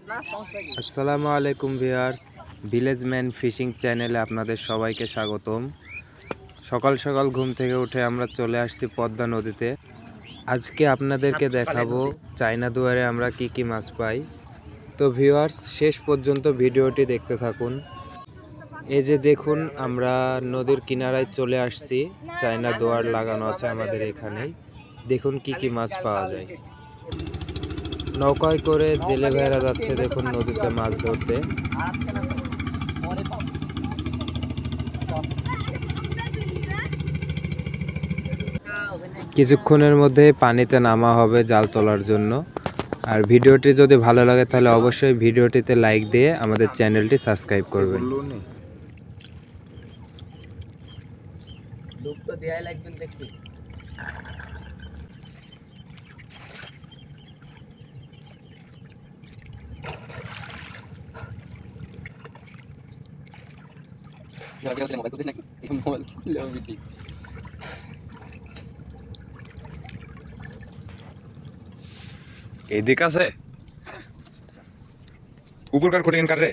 আসসালামু আলাইকুম viewers, village man fishing চ্যানেলে আপনাদের সবাইকে স্বাগতম। সকাল সকাল ঘুম থেকে উঠে আমরা চলে আসছি পদ্মা নদীতে। আজকে আপনাদেরকে দেখাবো চায়না দুয়ারে আমরা কি কি মাছ পাই। তো ভিউয়ার্স, শেষ পর্যন্ত ভিডিওটি দেখতে থাকুন। এই যে দেখুন, আমরা নদীর কিনারায় চলে আসছি। চায়না দুয়ার লাগানো আছে আমাদের এখানেই। দেখুন কি কি মাছ পাওয়া যায়। নৌকায় করে জেলে ভাইরা যাচ্ছে দেখুন নদীতে মাছ ধরতে। কিছুক্ষণের মধ্যে পানিতে নামা হবে জাল তোলার জন্য। আর ভিডিওটি যদি ভালো লাগে তাহলে অবশ্যই ভিডিওটিতে লাইক দিয়ে আমাদের চ্যানেলটি সাবস্ক্রাইব করবেন। এদিক আছে উপরকার খটিন কার রে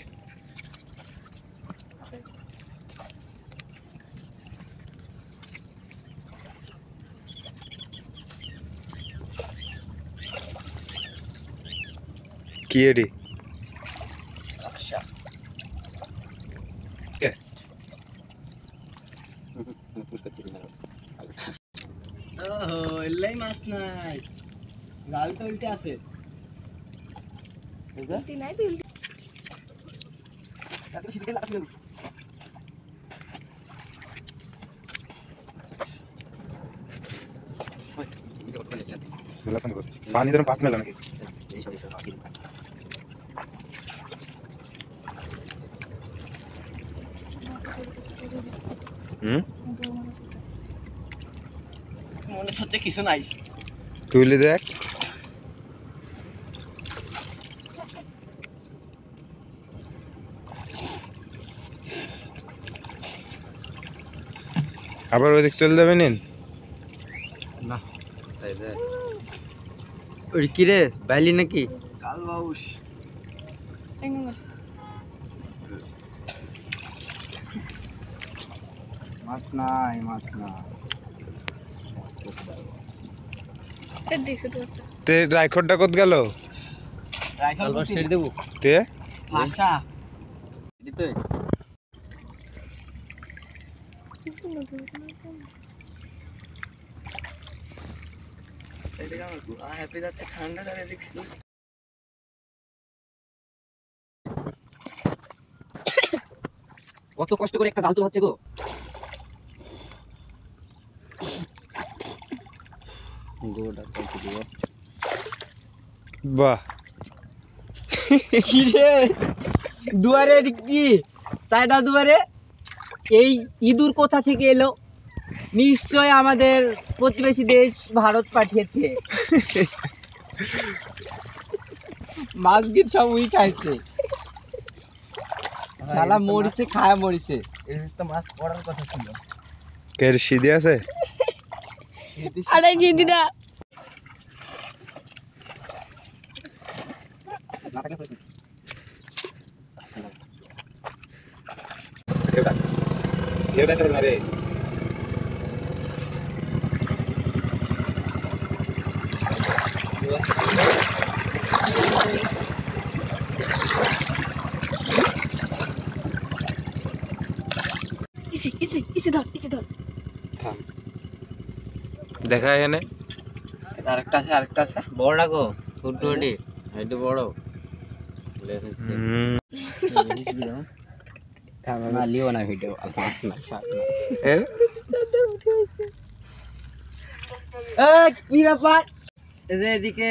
কি এডি আচ্ছা কে ওহো এলাই মাছ নাই জাল তো উল্টে আছে উল্টে নাই তো উল্টে তাতে সিধে লাগছে পানি ধরুন 5 মেলা নাকি মনের সাথে কিছু নাই তুইলে দেখ আবার ওদিক চলে যাবে নিন না তাই যায় ওই কি রে বাইলি নাকি কাল বাউস মাছ নাই তে রাইখরটা কত গেল রাইফেল বল ছেড়ে দেব তে আচ্ছা দিতে এটা কেমন হ্যাপি যাচ্ছে ঠান্ডা ধরে দেখছি কত কষ্ট করে একটা জাল তোলা হচ্ছে গো গোটা কত দিব বাহ কি রে দুয়ারে কি সাইডা দুয়ারে এই ইঁদুর কোথা থেকে এলো নিশ্চয় আমাদের প্রতিবেশী দেশ ভারত পাঠিয়েছে মাছ গিট সব উই খাইছে শালা মরিছে খায় মরিছে এই তো মাছ পড়ার কথা ছিল কে সিধে আছে আরে জিদিরা এটা তো না রে ইসি ধর থাম দেখা এখানে আরেকটা আছে বড়টা গো ছোট ওডি এইটা বড় লেফেছে থাম না লিও না ভিডিও মাছ না শাক না কি ব্যাপার এই যে এদিকে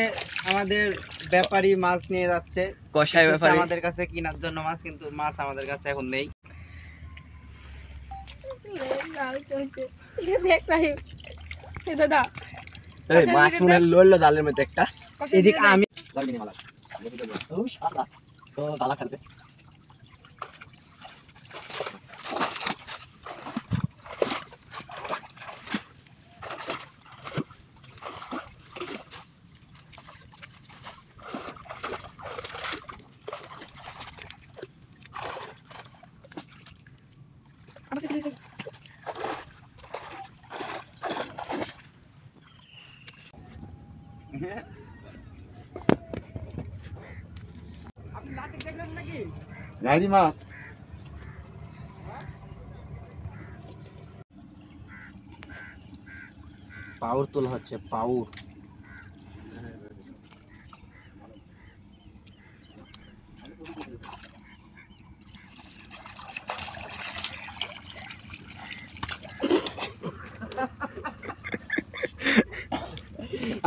আমাদের ব্যাপারী মাছ নিয়ে যাচ্ছে কষাই ব্যাপারী আমাদের কাছে কেনার জন্য মাছ কিন্তু মাছ আমাদের কাছে এখন নেই দাদা এই মাছ মনে লড়লো জালের মধ্যে একটা এদিকে আমি জাল নিয়ে মালা ও শালা তো গালা খেলবে আমার কাছে দিয়েছে। গাড়ি মাছ পাউর তোলা হচ্ছে পাউর।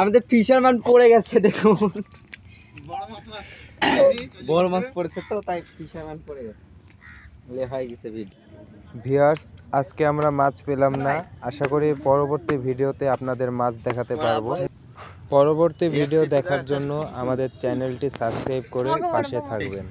আমাদের ফিশারম্যান পড়ে গেছে দেখুন, বড় মাছ পড়েছে তো তাই ফিশারম্যান পড়ে গেছে, হয়ে গেছে ভিডিও। ভিউয়ার্স, আজকে আমরা মাছ পেলাম না, আশা করি পরবর্তী ভিডিওতে আপনাদের মাছ দেখাতে পারবো। পরবর্তী ভিডিও দেখার জন্য আমাদের চ্যানেলটি সাবস্ক্রাইব করে পাশে থাকবেন।